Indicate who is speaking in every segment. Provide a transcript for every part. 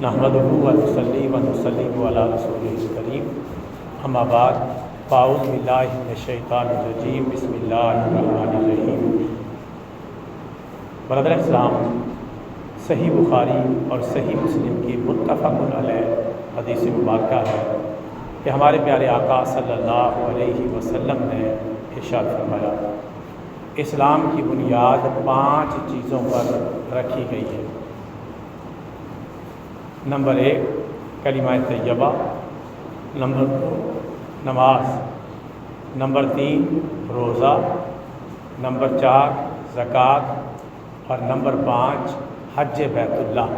Speaker 1: نحمدہ و نصلی و نسلم علی رسولہ الکریم، اما بعد، فاعوذ باللہ من الشیطان الرجیم، بسم اللہ الرحمن الرحیم۔ برادر اسلام، صحیح بخاری اور صحیح مسلم کی متفق علیہ حدیث مبارکہ ہے کہ ہمارے پیارے آقا صلی اللہ علیہ وسلم نے ارشاد فرمایا، اسلام کی بنیاد 5 چیزوں پر رکھی گئی ہے۔ نمبر 1 کلمہ طیبہ، نمبر 2 نماز، نمبر 3 روزہ، نمبر 4 زکوٰۃ اور نمبر 5 حج بیت اللہ۔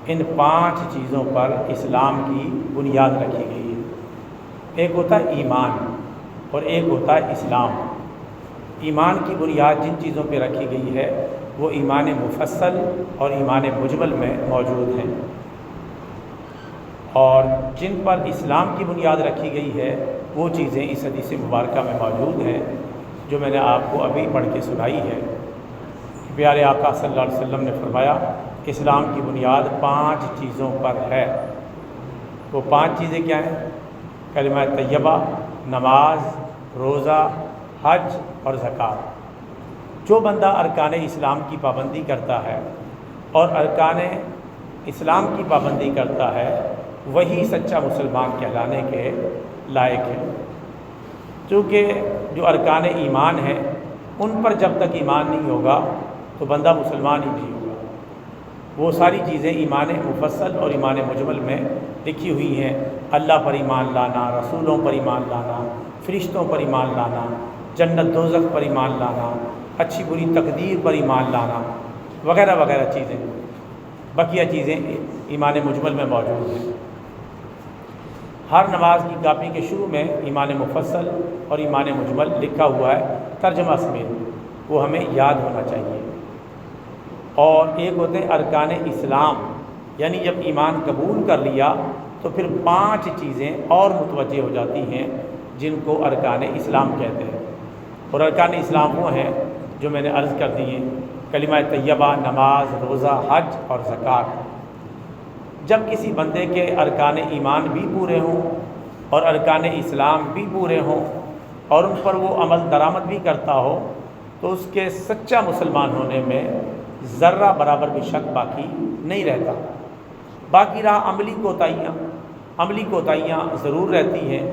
Speaker 1: ان 5 چیزوں پر اسلام کی بنیاد رکھی گئی ہے۔ ایک ہوتا ہے ایمان اور ایک ہوتا ہے اسلام۔ ایمان کی بنیاد جن چیزوں پہ رکھی گئی ہے وہ ایمان مفصل اور ایمان مجمل میں موجود ہیں، اور جن پر اسلام کی بنیاد رکھی گئی ہے وہ چیزیں اس حدیث مبارکہ میں موجود ہیں جو میں نے آپ کو ابھی پڑھ کے سنائی ہے۔ پیارے آقا صلی اللہ علیہ وسلم نے فرمایا، اسلام کی بنیاد 5 چیزوں پر ہے۔ وہ 5 چیزیں کیا ہیں؟ کلمہ طیبہ، نماز، روزہ، حج اور زکوٰۃ۔ جو بندہ ارکان اسلام کی پابندی کرتا ہے اور ارکان اسلام کی پابندی کرتا ہے وہی سچا مسلمان کہلانے کے لائق ہے، چونکہ جو ارکان ایمان ہیں ان پر جب تک ایمان نہیں ہوگا تو بندہ مسلمان ہی نہیں ہوگا۔ وہ ساری چیزیں ایمان مفصل اور ایمان مجمل میں لکھی ہوئی ہیں۔ اللہ پر ایمان لانا، رسولوں پر ایمان لانا، فرشتوں پر ایمان لانا، جنت دوزخ پر ایمان لانا، اچھی بری تقدیر پر ایمان لانا، وغیرہ وغیرہ چیزیں، بقیہ چیزیں ایمان مجمل میں موجود ہیں۔ ہر نماز کی کاپی کے شروع میں ایمان مفصل اور ایمان مجمل لکھا ہوا ہے ترجمہ سمیت، وہ ہمیں یاد ہونا چاہیے۔ اور ایک ہوتے ہیں ارکان اسلام، یعنی جب ایمان قبول کر لیا تو پھر 5 چیزیں اور متوجہ ہو جاتی ہیں جن کو ارکان اسلام کہتے ہیں۔ اور ارکان اسلام وہ ہیں جو میں نے عرض کر دی ہیں، کلمہ طیبہ، نماز، روزہ، حج اور زکوٰۃ۔ جب کسی بندے کے ارکان ایمان بھی پورے ہوں اور ارکان اسلام بھی پورے ہوں اور ان پر وہ عمل درآمد بھی کرتا ہو تو اس کے سچا مسلمان ہونے میں ذرہ برابر بھی شک باقی نہیں رہتا۔ باقی رہا عملی کوتاہیاں ضرور رہتی ہیں۔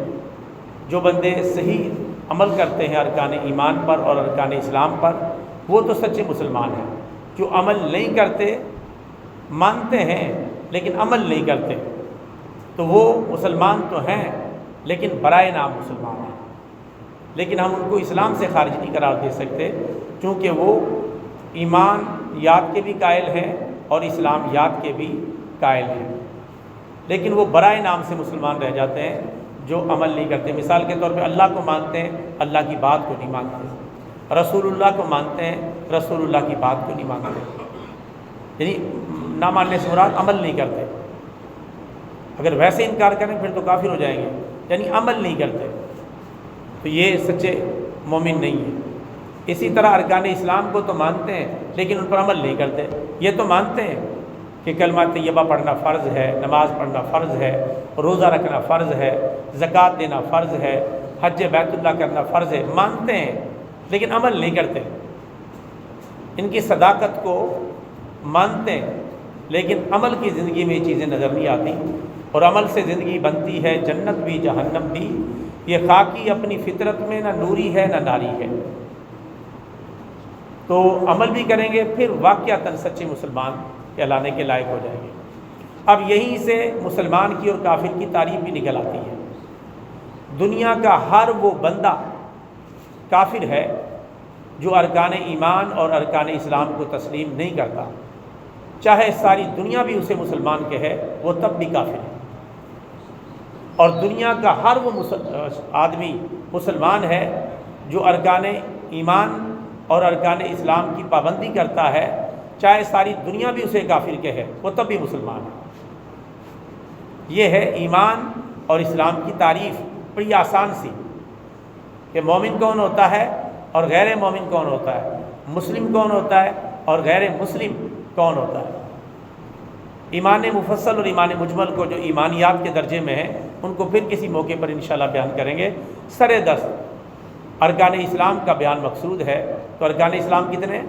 Speaker 1: جو بندے صحیح عمل کرتے ہیں ارکان ایمان پر اور ارکان اسلام پر وہ تو سچے مسلمان ہیں۔ جو عمل نہیں کرتے، مانتے ہیں لیکن عمل نہیں کرتے، تو وہ مسلمان تو ہیں لیکن برائے نام مسلمان ہیں، لیکن ہم ان کو اسلام سے خارج نہیں قرار دے سکتے، چونکہ وہ ایمان یاد کے بھی قائل ہیں اور اسلام یاد کے بھی قائل ہیں، لیکن وہ برائے نام سے مسلمان رہ جاتے ہیں جو عمل نہیں کرتے۔ مثال کے طور پہ اللہ کو مانتے ہیں، اللہ کی بات کو نہیں مانتے، رسول اللہ کو مانتے ہیں، رسول اللہ کی بات کو نہیں مانتے، یعنی نہ ماننے سے مراد عمل نہیں کرتے۔ اگر ویسے انکار کریں پھر تو کافر ہو جائیں گے، یعنی عمل نہیں کرتے، تو یہ سچے مومن نہیں ہیں۔ اسی طرح ارکان اسلام کو تو مانتے ہیں لیکن ان پر عمل نہیں کرتے۔ یہ تو مانتے ہیں کہ کلمہ طیبہ پڑھنا فرض ہے، نماز پڑھنا فرض ہے، روزہ رکھنا فرض ہے، زکوٰۃ دینا فرض ہے، حج بیت اللہ کرنا فرض ہے، مانتے ہیں لیکن عمل نہیں کرتے۔ ان کی صداقت کو مانتے ہیں لیکن عمل کی زندگی میں یہ چیزیں نظر نہیں آتی، اور عمل سے زندگی بنتی ہے جنت بھی جہنم بھی۔ یہ خاکی اپنی فطرت میں نہ نوری ہے نہ ناری ہے، تو عمل بھی کریں گے پھر واقعتاً سچے مسلمان کہلانے کے لائق ہو جائیں گے۔ اب یہیں سے مسلمان کی اور کافر کی تعریف بھی نکل آتی ہے۔ دنیا کا ہر وہ بندہ کافر ہے جو ارکان ایمان اور ارکان اسلام کو تسلیم نہیں کرتا، چاہے ساری دنیا بھی اسے مسلمان کہے وہ تب بھی کافر ہے۔ اور دنیا کا ہر وہ آدمی مسلمان ہے جو ارکان ایمان اور ارکان اسلام کی پابندی کرتا ہے، چاہے ساری دنیا بھی اسے کافر کہے وہ تب بھی مسلمان ہے۔ یہ ہے ایمان اور اسلام کی تعریف، بڑی آسان سی، کہ مومن کون ہوتا ہے اور غیر مومن کون ہوتا ہے، مسلم کون ہوتا ہے اور غیر مسلم کون ہوتا ہے۔ ایمان مفصل اور ایمان مجمل کو جو ایمانیات کے درجے میں ہیں ان کو پھر کسی موقع پر انشاءاللہ بیان کریں گے۔ سر دست ارکان اسلام کا بیان مقصود ہے، تو ارکان اسلام کتنے؟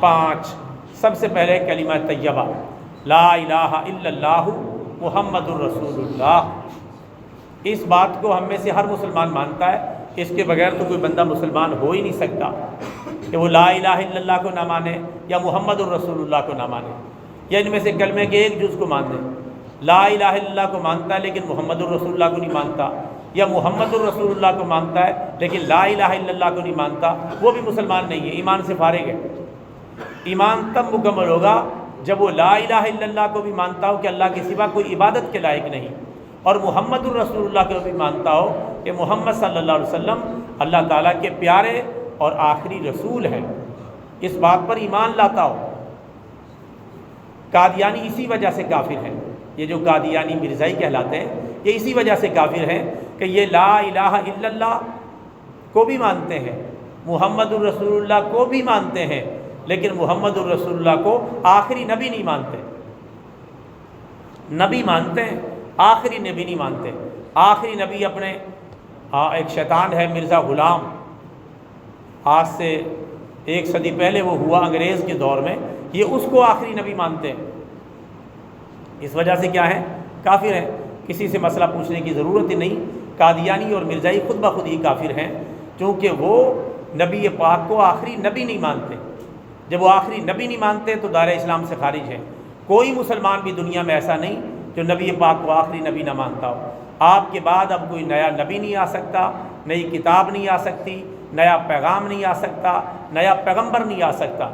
Speaker 1: 5۔ سب سے پہلے کلمہ طیبہ لا الہ الا اللہ محمد الرسول اللہ۔ اس بات کو ہم میں سے ہر مسلمان مانتا ہے، اس کے بغیر تو کوئی بندہ مسلمان ہو ہی نہیں سکتا کہ وہ لا الہ الا اللہ کو نہ مانے یا محمد الرسول اللہ کو نہ مانے، یا ان میں سے کلمے کے ایک جز کو مان دے۔ لا الہ الا اللہ کو مانتا ہے لیکن محمد الرسول اللہ کو نہیں مانتا، یا محمد الرسول اللہ کو مانتا ہے لیکن لا الہ الا اللہ کو نہیں مانتا، وہ بھی مسلمان نہیں ہے، ایمان سے فارغ ہے۔ ایمان تب مکمل ہوگا جب وہ لا الہ الا اللہ کو بھی مانتا ہو کہ اللہ کے سوا کوئی عبادت کے لائق نہیں، اور محمد الرسول اللہ کو بھی مانتا ہو کہ محمد صلی اللہ علیہ وسلم اللہ تعالیٰ کے پیارے اور آخری رسول ہیں، اس بات پر ایمان لاتا ہو۔ قادیانی اسی وجہ سے کافر ہیں، یہ جو قادیانی مرزائی کہلاتے ہیں یہ اسی وجہ سے کافر ہیں کہ یہ لا الہ الا اللہ کو بھی مانتے ہیں، محمد الرسول اللہ کو بھی مانتے ہیں، لیکن محمد الرسول اللہ کو آخری نبی نہیں مانتے۔ نبی مانتے ہیں، آخری نبی نہیں مانتے۔ آخری نبی اپنے ایک شیطان ہے مرزا غلام، آج سے 1 صدی پہلے وہ ہوا انگریز کے دور میں، یہ اس کو آخری نبی مانتے ہیں۔ اس وجہ سے کیا ہے؟ کافر ہیں، کسی سے مسئلہ پوچھنے کی ضرورت ہی نہیں۔ قادیانی اور مرزائی خود بخود ہی کافر ہیں، چونکہ وہ نبی پاک کو آخری نبی نہیں مانتے۔ جب وہ آخری نبی نہیں مانتے تو دائرہ اسلام سے خارج ہیں۔ کوئی مسلمان بھی دنیا میں ایسا نہیں جو نبی پاک کو آخری نبی نہ مانتا ہو۔ آپ کے بعد اب کوئی نیا نبی نہیں آ سکتا، نئی کتاب نہیں آ سکتی، نیا پیغام نہیں آ سکتا، نیا پیغمبر نہیں آ سکتا،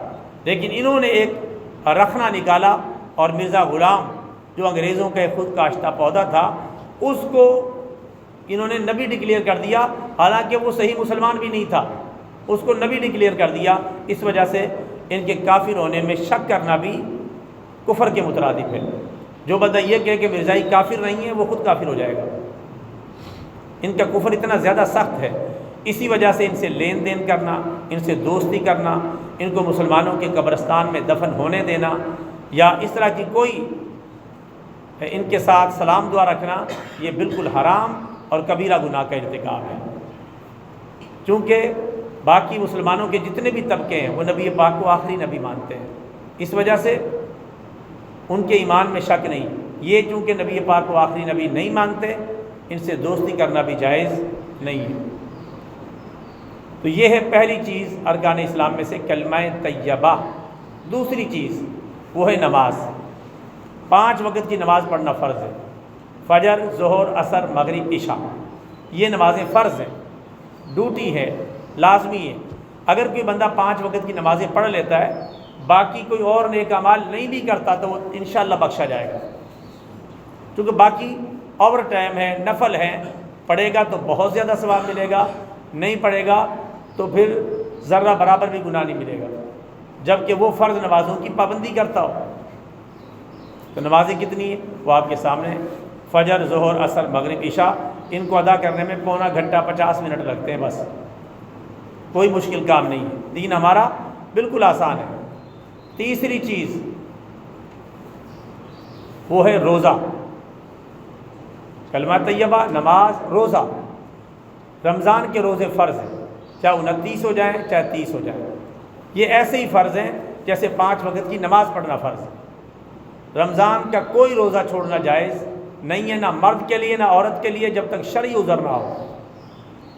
Speaker 1: لیکن انہوں نے ایک رخنہ نکالا، اور مرزا غلام جو انگریزوں کا خود کاشتہ پودا تھا اس کو انہوں نے نبی ڈکلیئر کر دیا، حالانکہ وہ صحیح مسلمان بھی نہیں تھا، اس کو نبی ڈکلیئر کر دیا۔ اس وجہ سے ان کے کافر ہونے میں شک کرنا بھی کفر کے مترادف ہے۔ جو بندہ یہ کہے کہ مرزائی کافر نہیں ہے وہ خود کافر ہو جائے گا۔ ان کا کفر اتنا زیادہ سخت ہے، اسی وجہ سے ان سے لین دین کرنا، ان سے دوستی کرنا، ان کو مسلمانوں کے قبرستان میں دفن ہونے دینا، یا اس طرح کی کوئی ان کے ساتھ سلام دعا رکھنا، یہ بالکل حرام اور کبیرہ گناہ کا ارتکاب ہے۔ چونکہ باقی مسلمانوں کے جتنے بھی طبقے ہیں وہ نبی پاک کو آخری نبی مانتے ہیں، اس وجہ سے ان کے ایمان میں شک نہیں۔ یہ چونکہ نبی پاک کو آخری نبی نہیں مانتے، ان سے دوستی کرنا بھی جائز نہیں ہے۔ تو یہ ہے پہلی چیز ارکان اسلام میں سے کلمہ طیبہ۔ دوسری چیز وہ ہے نماز۔ 5 وقت کی نماز پڑھنا فرض ہے، فجر، ظہر، عصر، مغرب، عشاء، یہ نمازیں فرض ہیں، ڈیوٹی ہے، لازمی ہے۔ اگر کوئی بندہ 5 وقت کی نمازیں پڑھ لیتا ہے، باقی کوئی اور نیک اعمال نہیں بھی کرتا تو وہ انشاءاللہ بخشا جائے گا، کیونکہ باقی اوور ٹائم ہے، نفل ہے، پڑھے گا تو بہت زیادہ ثواب ملے گا، نہیں پڑھے گا تو پھر ذرہ برابر بھی گناہ نہیں ملے گا، جبکہ وہ فرض نمازوں کی پابندی کرتا ہو۔ تو نمازیں کتنی ہیں وہ آپ کے سامنے ہیں، فجر، ظہر، عصر، مغرب، عشاء، ان کو ادا کرنے میں پونا گھنٹہ 50 منٹ لگتے ہیں، بس کوئی مشکل کام نہیں ہے، دین ہمارا بالکل آسان ہے۔ تیسری چیز وہ ہے روزہ۔ کلمہ طیبہ، نماز، روزہ۔ رمضان کے روزے فرض ہیں، چاہے 29 ہو جائیں چاہے 30 ہو جائیں، یہ ایسے ہی فرض ہیں جیسے 5 وقت کی نماز پڑھنا فرض ہے۔ رمضان کا کوئی روزہ چھوڑنا جائز نہیں ہے، نہ مرد کے لیے نہ عورت کے لیے، جب تک شرعی عذر نہ ہو۔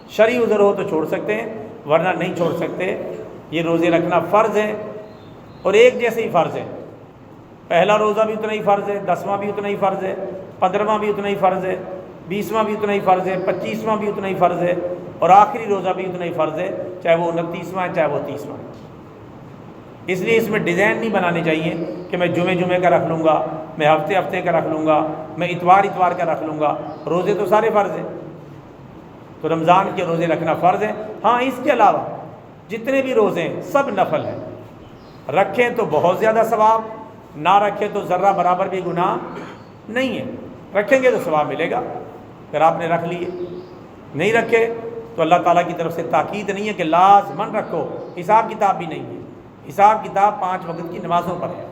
Speaker 1: شرعی عذر ہو تو چھوڑ سکتے ہیں، ورنہ نہیں چھوڑ سکتے۔ یہ روزے رکھنا فرض ہے، اور ایک جیسے ہی فرض ہے۔ پہلا روزہ بھی اتنا ہی فرض ہے، 10واں بھی اتنا ہی فرض ہے، 15واں بھی اتنا ہی فرض ہے، 20واں بھی اتنا ہی فرض ہے، 25واں بھی اتنا ہی فرض ہے، اور آخری روزہ بھی اتنا ہی فرض ہے، چاہے وہ 29واں ہے چاہے وہ 30واں ہے۔ اس لیے اس میں ڈیزائن نہیں بنانے چاہیے کہ میں جمعے کا رکھ لوں گا، میں ہفتے کا رکھ لوں گا، میں اتوار کا رکھ لوں گا۔ روزے تو سارے فرض ہیں، تو رمضان کے روزے رکھنا فرض ہے۔ ہاں، اس کے علاوہ جتنے بھی روزے ہیں سب نفل ہیں، رکھیں تو بہت زیادہ ثواب، نہ رکھیں تو ذرہ برابر بھی گناہ نہیں ہے۔ رکھیں گے تو ثواب ملے گا اگر آپ نے رکھ لیے، نہیں رکھے تو اللہ تعالیٰ کی طرف سے تاکید نہیں ہے کہ لازماً رکھو، حساب کتاب بھی نہیں ہے، حساب کتاب 5 وقت کی نمازوں پر ہے۔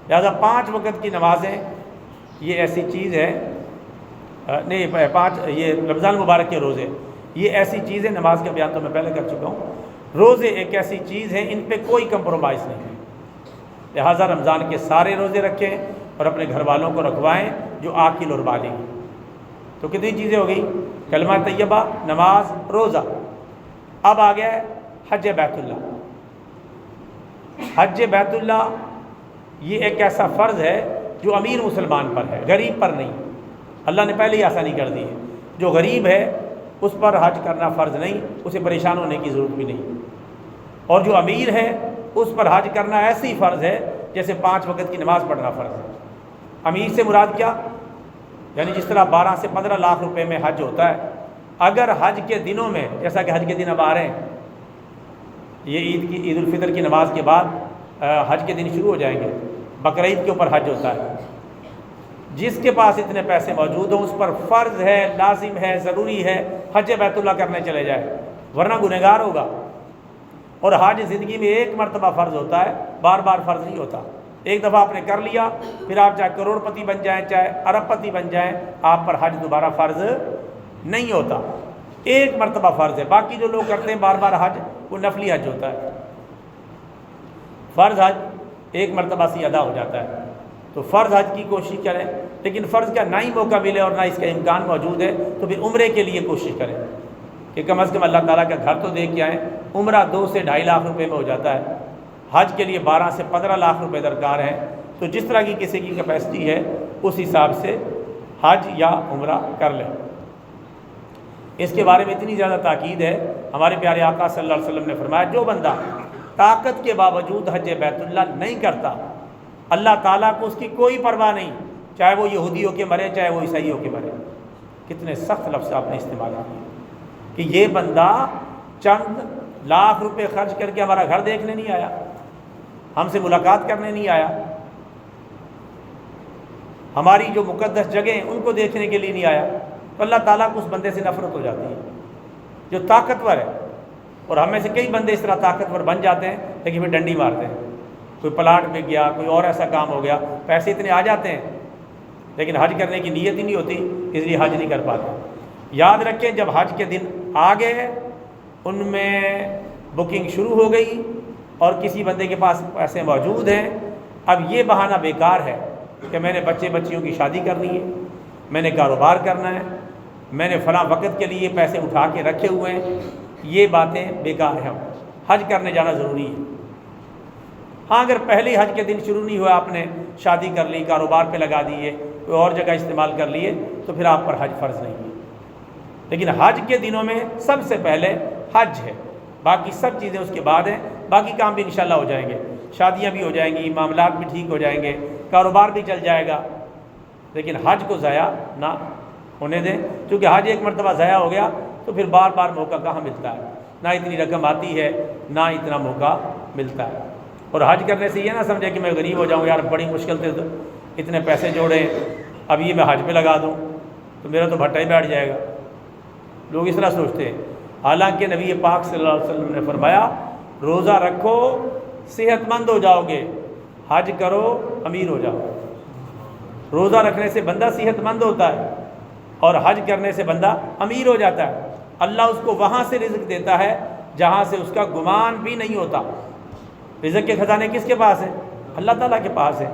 Speaker 1: لہٰذا 5 وقت کی نمازیں یہ ایسی چیز ہے، نہیں 5 یہ رمضان مبارک کے روزے یہ ایسی چیز ہے، نماز کا بیان تو میں پہلے کر چکا ہوں، روزے ایک ایسی چیز ہے ان پہ کوئی کمپرومائز نہیں ہے، لہٰذا رمضان کے سارے روزے رکھیں اور اپنے گھر والوں کو رکھوائیں جو عاقل اور بالغ۔ تو کتنی چیزیں ہو گئی؟ کلمہ طیبہ، نماز، روزہ۔ اب آ گیا ہے حج بیت اللہ۔ حج بیت اللہ یہ ایک ایسا فرض ہے جو امیر مسلمان پر ہے، غریب پر نہیں۔ اللہ نے پہلے ہی آسانی کر دی ہے، جو غریب ہے اس پر حج کرنا فرض نہیں، اسے پریشان ہونے کی ضرورت بھی نہیں، اور جو امیر ہے اس پر حج کرنا ایسے ہی فرض ہے جیسے 5 وقت کی نماز پڑھنا فرض ہے۔ امیر سے مراد کیا؟ یعنی جس طرح 12 سے 15 لاکھ روپے میں حج ہوتا ہے، اگر حج کے دنوں میں، جیسا کہ حج کے دن اب آ رہے ہیں، یہ عید الفطر کی نماز کے بعد حج کے دن شروع ہو جائیں گے، بقرعید کے اوپر حج ہوتا ہے، جس کے پاس اتنے پیسے موجود ہوں اس پر فرض ہے، لازم ہے، ضروری ہے حج بیت اللہ کرنے چلے جائے، ورنہ گنہگار ہوگا۔ اور حج زندگی میں ایک مرتبہ فرض ہوتا ہے، بار بار فرض نہیں ہوتا۔ ایک دفعہ آپ نے کر لیا، پھر آپ چاہے کروڑ پتی بن جائیں چاہے ارب پتی بن جائیں، آپ پر حج دوبارہ فرض نہیں ہوتا، ایک مرتبہ فرض ہے۔ باقی جو لوگ کرتے ہیں بار بار حج، وہ نفلی حج ہوتا ہے، فرض حج ایک مرتبہ سے ادا ہو جاتا ہے۔ تو فرض حج کی کوشش کریں، لیکن فرض کا نہ ہی موقع ملے اور نہ اس کا امکان موجود ہے تو پھر عمرے کے لیے کوشش کریں کہ کم از کم اللہ تعالیٰ کا گھر تو دیکھ کے آئیں۔ عمرہ 2 سے 2.5 لاکھ روپے میں ہو جاتا ہے، حج کے لیے 12 سے 15 لاکھ روپے درکار ہیں، تو جس طرح کی کسی کی کیپیسٹی ہے اس حساب سے حج یا عمرہ کر لیں۔ اس کے بارے میں اتنی زیادہ تاکید ہے، ہمارے پیارے آقا صلی اللہ علیہ وسلم نے فرمایا جو بندہ طاقت کے باوجود حج بیت اللہ نہیں کرتا، اللہ تعالیٰ کو اس کی کوئی پرواہ نہیں، چاہے وہ یہودی ہو کے مرے چاہے وہ عیسائی ہو کے مرے۔ کتنے سخت لفظ آپ نے استعمال کیے کہ یہ بندہ چند لاکھ روپے خرچ کر کے ہمارا گھر دیکھنے نہیں آیا، ہم سے ملاقات کرنے نہیں آیا، ہماری جو مقدس جگہیں ان کو دیکھنے کے لیے نہیں آیا، تو اللہ تعالیٰ کو اس بندے سے نفرت ہو جاتی ہے جو طاقتور ہے۔ اور ہم میں سے کئی بندے اس طرح طاقتور بن جاتے ہیں لیکن پھر ڈنڈی مارتے ہیں، کوئی پلاٹ پہ گیا، کوئی اور ایسا کام ہو گیا، پیسے اتنے آ جاتے ہیں لیکن حج کرنے کی نیت ہی نہیں ہوتی، اس لیے حج نہیں کر پاتے۔ یاد رکھیں جب حج کے دن آ گئے، ان میں بکنگ شروع ہو گئی اور کسی بندے کے پاس پیسے موجود ہیں، اب یہ بہانہ بیکار ہے کہ میں نے بچے بچیوں کی شادی کرنی ہے، میں نے کاروبار کرنا ہے، میں نے فلاں وقت کے لیے پیسے اٹھا کے رکھے ہوئے ہیں، یہ باتیں بیکار ہیں۔ حج کرنے جانا ضروری ہے۔ ہاں اگر پہلے حج کے دن شروع نہیں ہوا، آپ نے شادی کر لی، کاروبار پہ لگا دیے، کوئی اور جگہ استعمال کر لیے، تو پھر آپ پر حج فرض نہیں ہے۔ لیکن حج کے دنوں میں سب سے پہلے حج ہے، باقی سب چیزیں اس کے بعد ہیں، باقی کام بھی انشاءاللہ ہو جائیں گے، شادیاں بھی ہو جائیں گی، معاملات بھی ٹھیک ہو جائیں گے، کاروبار بھی چل جائے گا، لیکن حج کو ضائع نہ ہونے دیں، کیونکہ حج ایک مرتبہ ضائع ہو گیا تو پھر بار بار موقع کہاں ملتا ہے، نہ اتنی رقم آتی ہے نہ اتنا موقع ملتا ہے۔ اور حج کرنے سے یہ نہ سمجھے کہ میں غریب ہو جاؤں، یار بڑی مشکل سے اتنے پیسے جوڑے، اب یہ میں حج پہ لگا دوں تو میرا تو بھٹا ہی بیٹھ جائے گا، لوگ اس طرح سوچتے ہیں۔ حالانکہ نبی پاک صلی اللہ علیہ وسلم نے فرمایا روزہ رکھو صحت مند ہو جاؤ گے، حج کرو امیر ہو جاؤ۔ روزہ رکھنے سے بندہ صحت مند ہوتا ہے اور حج کرنے سے بندہ امیر ہو جاتا ہے۔ اللہ اس کو وہاں سے رزق دیتا ہے جہاں سے اس کا گمان بھی نہیں ہوتا۔ رزق کے خزانے کس کے پاس ہیں؟ اللہ تعالیٰ کے پاس ہے۔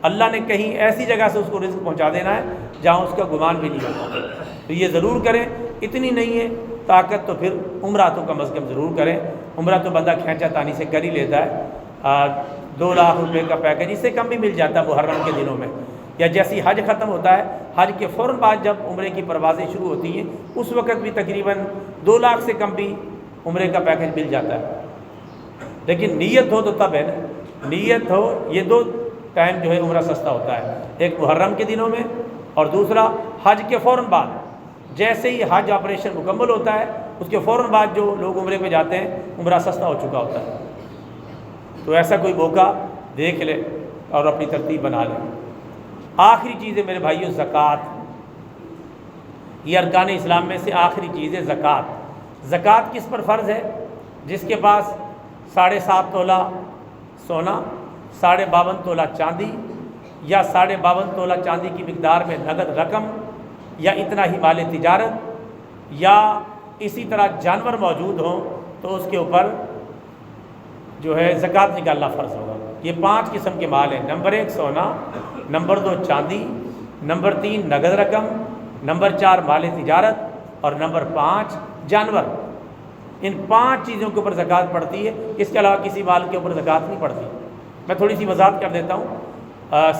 Speaker 1: اللہ نے کہیں ایسی جگہ سے اس کو رزق پہنچا دینا ہے جہاں اس کا گمان بھی نہیں ہوتا۔ تو یہ ضرور کریں، اتنی نہیں ہے طاقت تو پھر عمرہ تو کم از کم ضرور کریں۔ عمرہ تو بندہ کھینچا تانی سے کر ہی لیتا ہے، 2 لاکھ روپے کا پیکج اس سے کم بھی مل جاتا ہے محرم کے دنوں میں، یا جیسی حج ختم ہوتا ہے حج کے فوراً بعد جب عمرے کی پروازیں شروع ہوتی ہیں اس وقت بھی تقریباً 2 لاکھ سے کم بھی عمرے کا پیکج مل جاتا ہے۔ لیکن نیت ہو تو تب ہے نا، نیت ہو، یہ 2 ٹائم جو ہے عمرہ سستا ہوتا ہے، ایک محرم کے دنوں میں اور دوسرا حج کے فوراً بعد۔ جیسے ہی حج آپریشن مکمل ہوتا ہے اس کے فوراً بعد جو لوگ عمرے پہ جاتے ہیں عمرہ سستا ہو چکا ہوتا ہے۔ تو ایسا کوئی موقع دیکھ لے اور اپنی ترتیب بنا لے۔ آخری چیز ہے میرے بھائیوں زکوٰۃ، یہ ارکان اسلام میں سے آخری چیز ہے زکوٰۃ۔ زکوٰۃ کس پر فرض ہے؟ جس کے پاس 7.5 تولہ سونا، 52.5 تولہ چاندی یا 52.5 تولہ چاندی کی مقدار میں نقد رقم یا اتنا ہی مال تجارت یا اسی طرح جانور موجود ہوں تو اس کے اوپر جو ہے زکوٰۃ نکالنا فرض ہوگا۔ یہ 5 قسم کے مال ہیں۔ نمبر 1 سونا، نمبر 2 چاندی، نمبر 3 نقد رقم، نمبر 4 مال تجارت اور نمبر 5 جانور۔ ان 5 چیزوں کے اوپر زکوٰۃ پڑتی ہے، اس کے علاوہ کسی مال کے اوپر زکوٰۃ نہیں پڑتی۔ میں تھوڑی سی وضاحت کر دیتا ہوں۔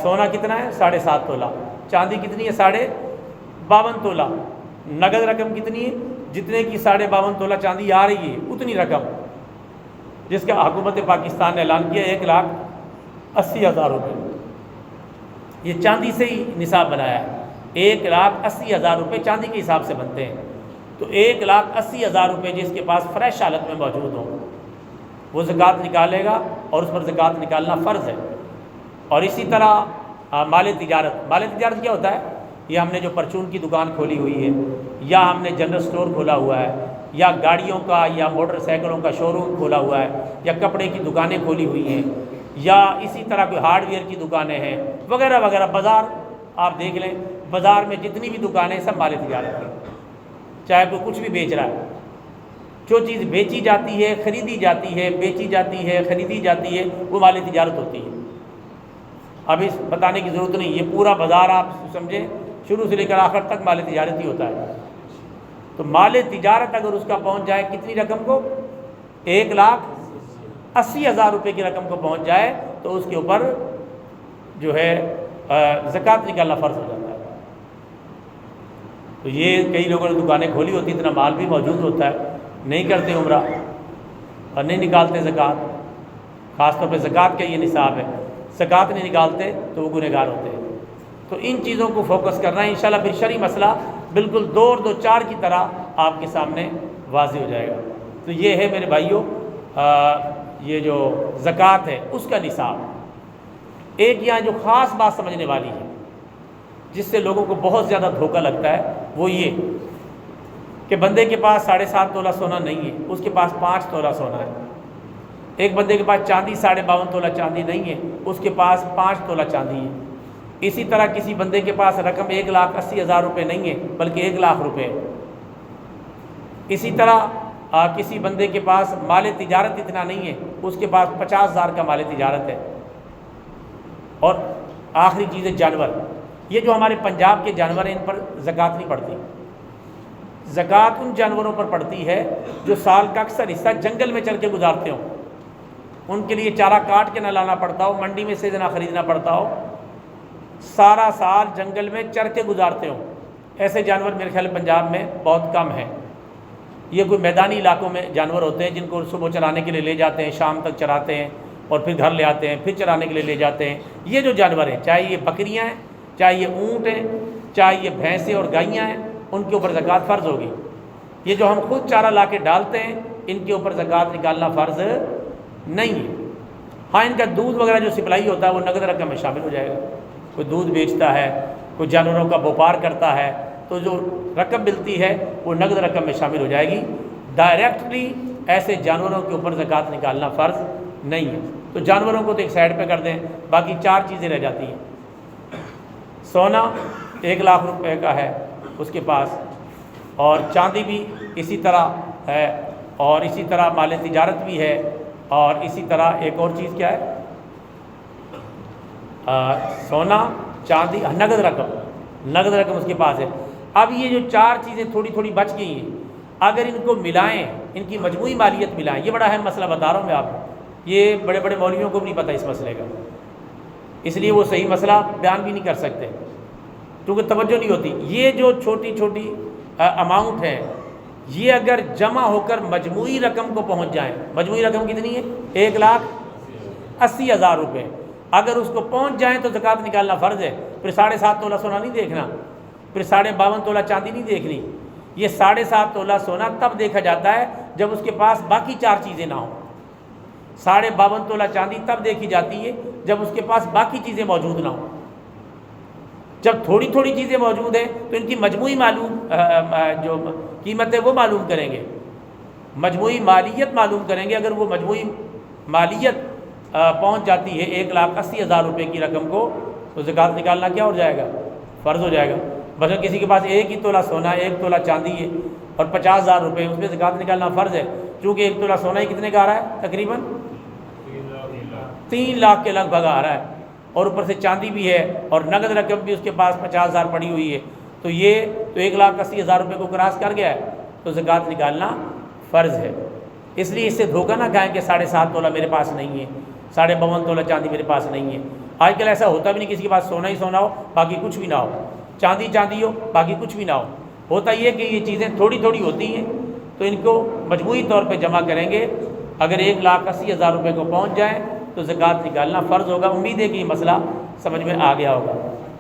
Speaker 1: سونا کتنا ہے؟ 7.5 تولہ۔ چاندی کتنی ہے؟ 52.5 تولہ۔ نقد رقم کتنی ہے؟ جتنے کی 52.5 تولہ چاندی آ رہی ہے اتنی رقم، جس کا حکومت پاکستان نے اعلان کیا 1,80,000 روپے۔ یہ چاندی سے ہی نصاب بنایا ہے۔ 1,80,000 روپے چاندی کے حساب سے بنتے ہیں۔ تو 1,80,000 روپے جس کے پاس فریش حالت میں موجود ہوں وہ زکوٰۃ نکالے گا اور اس پر زکوٰۃ نکالنا فرض ہے۔ اور اسی طرح مال تجارت۔ مال تجارت کیا ہوتا ہے؟ یہ ہم نے جو پرچون کی دکان کھولی ہوئی ہے، یا ہم نے جنرل سٹور کھولا ہوا ہے، یا گاڑیوں کا یا موٹر سائیکلوں کا شو روم کھولا ہوا ہے، یا کپڑے کی دکانیں کھولی ہوئی ہیں، یا اسی طرح کوئی ہارڈ ویئر کی دکانیں ہیں وغیرہ وغیرہ۔ بازار آپ دیکھ لیں، بازار میں جتنی بھی دکانیں سب مال تجارت ہیں، چاہے کوئی کچھ بھی بیچ رہا ہے۔ جو چیز بیچی جاتی ہے، خریدی جاتی ہے، بیچی جاتی ہے، خریدی جاتی ہے، وہ مال تجارت ہوتی ہے۔ اب اس بتانے کی ضرورت نہیں، یہ پورا بازار آپ سمجھیں شروع سے لے کر آخر تک مال تجارت ہی ہوتا ہے۔ تو مال تجارت اگر اس کا پہنچ جائے کتنی رقم کو؟ 1,80,000 روپے کی رقم کو پہنچ جائے تو اس کے اوپر جو ہے زکوٰۃ نکالنا فرض ہو جاتا ہے۔ تو یہ کئی لوگوں نے دکانیں کھولی ہوتی، اتنا مال بھی موجود ہوتا ہے، نہیں کرتے عمرہ اور نہیں نکالتے زکوٰۃ، خاص طور پہ زکوٰۃ کا یہ نصاب ہے، زکوٰۃ نہیں نکالتے تو وہ گنہگار ہوتے ہیں۔ تو ان چیزوں کو فوکس کرنا ہے، انشاءاللہ پھر شرعی مسئلہ بالکل 2 اور 2 4 کی طرح آپ کے سامنے واضح ہو جائے گا۔ تو یہ ہے میرے بھائیوں یہ جو زکوٰۃ ہے اس کا نصاب۔ ایک یہاں جو خاص بات سمجھنے والی ہے جس سے لوگوں کو بہت زیادہ دھوکہ لگتا ہے وہ یہ کہ بندے کے پاس 7.5 تولہ سونا نہیں ہے، اس کے پاس 5 تولہ سونا ہے۔ ایک بندے کے پاس چاندی 52.5 تولہ چاندی نہیں ہے، اس کے پاس 5 تولہ چاندی ہے۔ اسی طرح کسی بندے کے پاس رقم 1,80,000 روپے نہیں ہے بلکہ 1,00,000 روپے ہے۔ اسی طرح کسی بندے کے پاس مال تجارت اتنا نہیں ہے، اس کے پاس 50,000 کا مال تجارت ہے۔ اور آخری چیز ہے جانور۔ یہ جو ہمارے پنجاب کے جانور ہیں ان پر زکوٰۃ نہیں پڑتی۔ زکوٰۃ ان جانوروں پر پڑتی ہے جو سال کا اکثر حصہ جنگل میں چل کے گزارتے ہوں، ان کے لیے چارہ کاٹ کے نہ لانا پڑتا ہو، منڈی میں سے نہ خریدنا پڑتا ہو، سارا سال جنگل میں چر کے گزارتے ہوں۔ ایسے جانور میرے خیال پنجاب میں بہت کم ہیں۔ یہ کوئی میدانی علاقوں میں جانور ہوتے ہیں جن کو صبح چرانے کے لیے لے جاتے ہیں، شام تک چراتے ہیں اور پھر گھر لے آتے ہیں، پھر چرانے کے لیے لے جاتے ہیں۔ یہ جو جانور ہیں، چاہے یہ بکریاں ہیں، چاہے یہ اونٹ ہیں، چاہے یہ بھینسیں اور گائیاں ہیں، ان کے اوپر زکوٰۃ فرض ہوگی۔ یہ جو ہم خود چارہ لا کے ڈالتے ہیں ان کے اوپر زکوٰۃ نکالنا فرض نہیں ہے۔ ہاں ان کا دودھ وغیرہ جو سپلائی ہوتا ہے وہ نقد رقم میں شامل ہو جائے گا۔ کوئی دودھ بیچتا ہے، کوئی جانوروں کا بیوپار کرتا ہے تو جو رقم ملتی ہے وہ نقد رقم میں شامل ہو جائے گی۔ ڈائریکٹلی ایسے جانوروں کے اوپر زکوٰۃ نکالنا فرض نہیں ہے۔ تو جانوروں کو تو ایک سائڈ پہ کر دیں، باقی 4 چیزیں رہ جاتی ہیں۔ سونا 1,00,000 روپے کا ہے اس کے پاس، اور چاندی بھی اسی طرح ہے، اور اسی طرح مال تجارت بھی ہے، اور اسی طرح ایک اور چیز کیا ہے؟ سونا، چاندی، نقد رقم اس کے پاس ہے۔ اب یہ جو 4 چیزیں تھوڑی تھوڑی بچ گئی ہیں، اگر ان کو ملائیں، ان کی مجموعی مالیت ملائیں، یہ بڑا اہم مسئلہ بتا رہا ہوں میں آپ کو، یہ بڑے بڑے مولویوں کو بھی نہیں پتہ اس مسئلے کا، اس لیے وہ صحیح مسئلہ بیان بھی نہیں کر سکتے کیونکہ توجہ نہیں ہوتی۔ یہ جو چھوٹی چھوٹی اماؤنٹ ہے یہ اگر جمع ہو کر مجموعی رقم کو پہنچ جائیں، مجموعی رقم کتنی ہے؟ 1,80,000 روپے، اگر اس کو پہنچ جائیں تو زکوٰۃ نکالنا فرض ہے۔ پھر 7.5 تولہ سونا نہیں دیکھنا، پھر 52.5 تولہ چاندی نہیں دیکھنی۔ یہ 7.5 تولہ سونا تب دیکھا جاتا ہے جب اس کے پاس باقی 4 چیزیں نہ ہوں۔ 52.5 تولہ چاندی تب دیکھی جاتی ہے جب اس کے پاس باقی چیزیں موجود نہ ہوں۔ جب تھوڑی تھوڑی چیزیں موجود ہیں تو ان کی مجموعی جو قیمت ہے وہ معلوم کریں گے، مجموعی مالیت معلوم کریں گے۔ اگر وہ مجموعی مالیت پہنچ جاتی ہے 1,80,000 روپے کی رقم کو، تو زکوٰۃ نکالنا کیا ہو جائے گا؟ فرض ہو جائے گا۔ بس کسی کے پاس 1 تولہ سونا ہے، 1 تولہ چاندی ہے اور 50,000 روپے، اس پہ زکوٰۃ نکالنا فرض ہے، چونکہ 1 تولہ سونا ہی کتنے کا آ رہا ہے؟ تقریباً 3 لاکھ کے لگ بھگ آ رہا ہے، اور اوپر سے چاندی بھی ہے اور نقد رقم بھی اس کے پاس 50,000 پڑی ہوئی ہے، تو یہ تو 1,80,000 روپے کو کراس کر گیا ہے، تو زکوٰۃ نکالنا فرض ہے۔ اس لیے اس سے دھوکہ نہ کھائیں کہ 7.5 تولہ میرے پاس نہیں ہے، 52.5 تولہ چاندی میرے پاس نہیں ہے۔ آج کل ایسا ہوتا بھی نہیں، کسی کے پاس سونا ہی سونا ہو باقی کچھ بھی نہ ہو، چاندی چاندی ہو باقی کچھ بھی نہ ہو۔ ہوتا یہ کہ یہ چیزیں تھوڑی تھوڑی ہوتی ہیں، تو ان کو مجموعی طور پہ جمع کریں گے، اگر 1,80,000 روپے کو پہنچ جائیں تو زکوٰۃ نکالنا فرض ہوگا۔ امید ہے کہ یہ مسئلہ سمجھ میں آ گیا ہوگا۔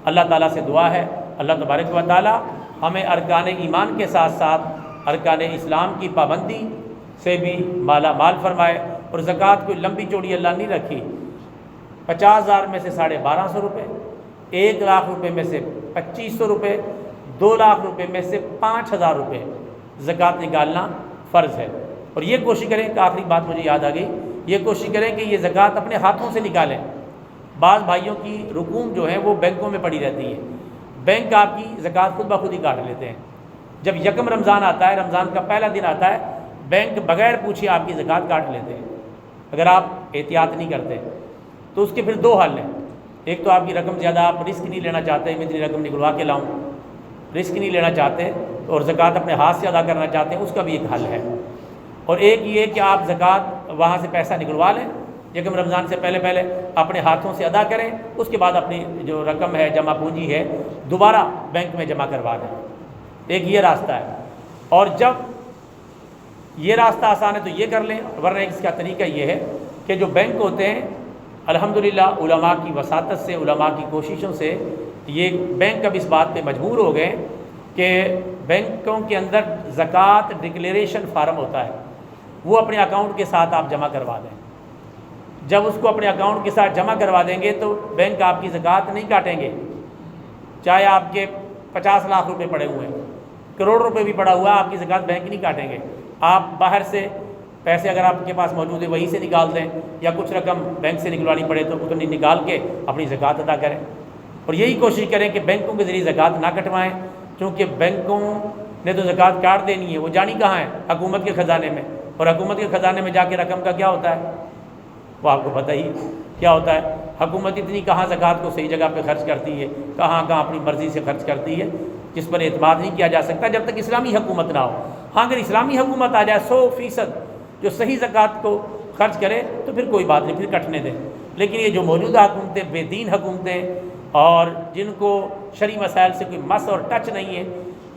Speaker 1: اللہ تعالیٰ سے دعا ہے اللہ تبارک و تعالیٰ ہمیں ارکان ایمان کے ساتھ ساتھ ارکان اسلام کی پابندی سے بھی مالا مال فرمائے، اور زکوٰۃ کوئی لمبی چوڑی اللہ نہیں رکھی۔ 50,000 میں سے 1250 روپے، 1 لاکھ روپے میں سے 2500 روپے، 2 لاکھ روپے میں سے 5,000 روپے زکوٰۃ نکالنا فرض ہے۔ اور یہ کوشش کریں کہ آخری بات مجھے یاد آ گئی، یہ کوشش کریں کہ یہ زکوٰۃ اپنے ہاتھوں سے نکالیں۔ بعض بھائیوں کی رقوم جو ہے وہ بینکوں میں پڑی رہتی ہے، بینک آپ کی زکوٰۃ خود بخود ہی کاٹ لیتے ہیں۔ جب یکم رمضان آتا ہے، رمضان کا پہلا دن آتا ہے، بینک بغیر پوچھے آپ کی زکوٰۃ کاٹ لیتے ہیں، اگر آپ احتیاط نہیں کرتے تو اس کے پھر 2 حل ہیں۔ ایک تو آپ کی رقم زیادہ آپ رسک نہیں لینا چاہتے، میں اتنی رقم نکلوا کے لاؤں، رسک نہیں لینا چاہتے اور زکوٰۃ اپنے ہاتھ سے ادا کرنا چاہتے ہیں، اس کا بھی ایک حل ہے۔ اور ایک یہ کہ آپ زکوٰۃ وہاں سے پیسہ نکلوا لیں، یکم رمضان سے پہلے اپنے ہاتھوں سے ادا کریں، اس کے بعد اپنی جو رقم ہے جمع پونجی ہے دوبارہ بینک میں جمع کروا دیں۔ ایک یہ راستہ ہے، اور جب یہ راستہ آسان ہے تو یہ کر لیں، ورنہ اس کا طریقہ یہ ہے کہ جو بینک ہوتے ہیں الحمدللہ علماء کی وساطت سے، علماء کی کوششوں سے یہ بینک اب اس بات پہ مجبور ہو گئے کہ بینکوں کے اندر زکوٰۃ ڈکلیریشن فارم ہوتا ہے، وہ اپنے اکاؤنٹ کے ساتھ آپ جمع کروا دیں۔ جب اس کو اپنے اکاؤنٹ کے ساتھ جمع کروا دیں گے تو بینک آپ کی زکوٰۃ نہیں کاٹیں گے، چاہے آپ کے 50 لاکھ روپے پڑے ہوئے ہیں، کروڑ روپے بھی پڑا ہوا ہے، آپ کی زکوٰۃ بینک نہیں کاٹیں گے۔ آپ باہر سے پیسے اگر آپ کے پاس موجود ہے وہیں سے نکال دیں، یا کچھ رقم بینک سے نکلوانی پڑے تو اتنی نکال کے اپنی زکوٰۃ ادا کریں، اور یہی کوشش کریں کہ بینکوں کے ذریعے زکوٰۃ نہ کٹوائیں، کیونکہ بینکوں نے تو زکوٰۃ کاٹ دینی ہے، وہ جانی کہاں ہے؟ حکومت کے خزانے میں، اور حکومت کے خزانے میں جا کے رقم کا کیا ہوتا ہے وہ آپ کو پتہ ہی کیا ہوتا ہے۔ حکومت اتنی کہاں زکوٰۃ کو صحیح جگہ پہ خرچ کرتی ہے، کہاں اپنی مرضی سے خرچ کرتی ہے، جس پر اعتماد نہیں کیا جا سکتا جب تک اسلامی حکومت نہ ہو۔ ہاں اگر اسلامی حکومت آ جائے 100% جو صحیح زکوٰۃ کو خرچ کرے تو پھر کوئی بات نہیں، پھر کٹنے دیں۔ لیکن یہ جو موجودہ حکومتیں بے دین حکومتیں اور جن کو شرعی مسائل سے کوئی مس اور ٹچ نہیں ہے،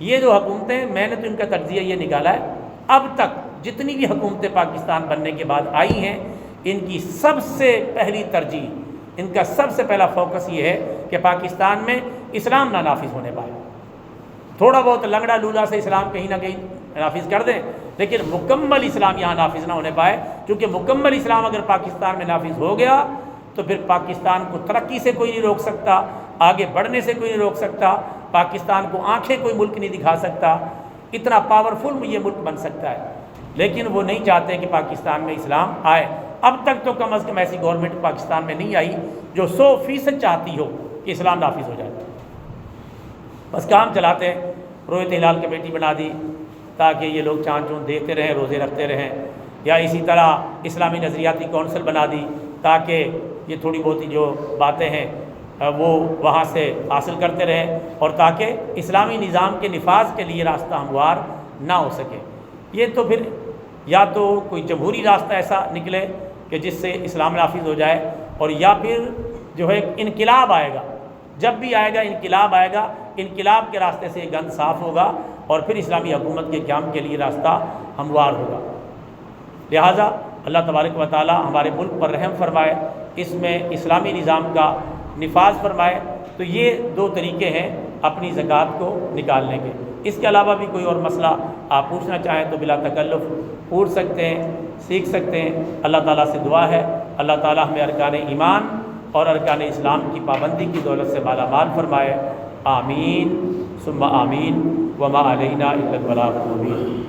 Speaker 1: یہ جو حکومتیں، میں نے تو ان کا تجزیہ یہ نکالا ہے، اب تک جتنی بھی حکومتیں پاکستان بننے کے بعد آئی ہیں، ان کی سب سے پہلی ترجیح، ان کا سب سے پہلا فوکس یہ ہے کہ پاکستان میں اسلام نہ نافذ ہونے پائے۔ تھوڑا بہت لنگڑا لولا سے اسلام کہیں نہ کہیں نافذ کر دیں، لیکن مکمل اسلام یہاں نافذ نہ ہونے پائے، کیونکہ مکمل اسلام اگر پاکستان میں نافذ ہو گیا تو پھر پاکستان کو ترقی سے کوئی نہیں روک سکتا، آگے بڑھنے سے کوئی نہیں روک سکتا، پاکستان کو آنکھیں کوئی ملک نہیں دکھا سکتا، اتنا پاورفل یہ ملک بن سکتا ہے۔ لیکن وہ نہیں چاہتے کہ پاکستان میں اسلام آئے۔ اب تک تو کم از کم ایسی گورنمنٹ پاکستان میں نہیں آئی جو 100% چاہتی ہو کہ اسلام نافذ ہو جائے۔ بس کام چلاتے ہیں، رویت ہلال کمیٹی بنا دی تاکہ یہ لوگ چاند چون دیکھتے رہیں، روزے رکھتے رہیں، یا اسی طرح اسلامی نظریاتی کونسل بنا دی تاکہ یہ تھوڑی بہت جو باتیں ہیں وہ وہاں سے حاصل کرتے رہیں، اور تاکہ اسلامی نظام کے نفاذ کے لیے راستہ ہموار نہ ہو سکے۔ یہ تو پھر یا تو کوئی جمہوری راستہ ایسا نکلے کہ جس سے اسلام نافذ ہو جائے، اور یا پھر جو ہے انقلاب آئے گا، جب بھی آئے گا انقلاب آئے گا، انقلاب کے راستے سے یہ گند صاف ہوگا اور پھر اسلامی حکومت کے قیام کے لیے راستہ ہموار ہوگا۔ لہٰذا اللہ تبارک و تعالی ہمارے ملک پر رحم فرمائے، اس میں اسلامی نظام کا نفاذ فرمائے۔ تو یہ 2 طریقے ہیں اپنی زکوٰۃ کو نکالنے کے۔ اس کے علاوہ بھی کوئی اور مسئلہ آپ پوچھنا چاہیں تو بلا تکلف پوچھ سکتے ہیں، سیکھ سکتے ہیں۔ اللہ تعالیٰ سے دعا ہے اللہ تعالیٰ ہمیں ارکان ایمان اور ارکان اسلام کی پابندی کی دولت سے مالا مال فرمائے۔ آمین ثم آمین، وما علینا الا البلاغ المبین۔